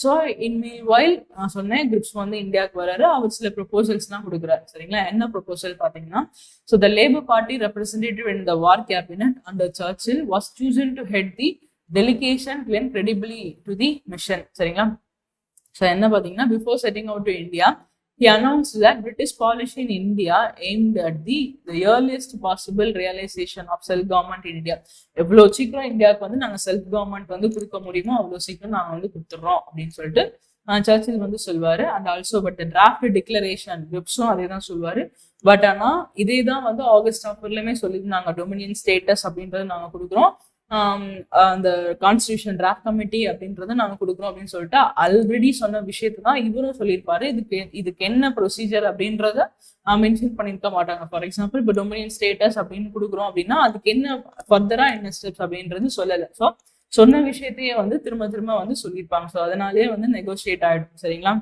So இன்மீன் while நான் சொன்னேன் grips வந்து இந்தியாவுக்கு வராரு, அவர் சில ப்ரொபோசல்ஸ்லாம் கொடுக்குறாரு. சரிங்களா? என்ன ப்ரொபோசல் பார்த்தீங்கன்னா, so the labour party representative in the war cabinet under Churchill was chosen to head the delegation to lend credibility to the mission. சரிங்களா? ஸோ என்ன பார்த்தீங்கன்னா, before setting out to India he announced that British policy in India aimed at the earliest possible realization of self-government in India. எவ்வளோ சீக்கிரம் இந்தியாவுக்கு வந்து நாங்கள் self government வந்து கொடுக்க முடியுமோ அவ்வளோ சீக்கிரம் நாங்கள் வந்து கொடுத்துட்றோம் அப்படின்னு சொல்லிட்டு சர்ச்சில் வந்து சொல்வாரு. And also but draft declaration கிரிப்ஸும் அதே தான் சொல்வாரு. பட் ஆனால் இதே தான் வந்து ஆகஸ்ட் ஆஃபர்லையுமே சொல்லியிருந்தாங்க, டொமினியன் ஸ்டேட்டஸ் அப்படின்றது நாங்கள் கொடுக்குறோம், அந்த கான்ஸ்டியூஷன் டிராஃப்ட் கமிட்டி அப்படின்றத நாங்க கொடுக்குறோம் அப்படின்னு சொல்லிட்டு ஆல்ரெடி சொன்ன விஷயத்தை தான் இவரும் சொல்லியிருப்பாரு. இதுக்கு என்ன ப்ரொசீஜர் அப்படின்றத மென்ஷன் பண்ணிருக்க மாட்டாங்க. ஃபார் எக்ஸாம்பிள் இப்போ டொமினியன் ஸ்டேட்டஸ் அப்படின்னு கொடுக்குறோம் அப்படின்னா அதுக்கு என்ன ஃபர்தரா என்ன ஸ்டெப்ஸ் அப்படின்றது சொல்லலை. ஸோ சொன்ன விஷயத்தையே வந்து திரும்ப திரும்ப வந்து சொல்லியிருப்பாங்க. ஸோ அதனாலேயே வந்து நெகோசியேட் ஆயிடும். சரிங்களா?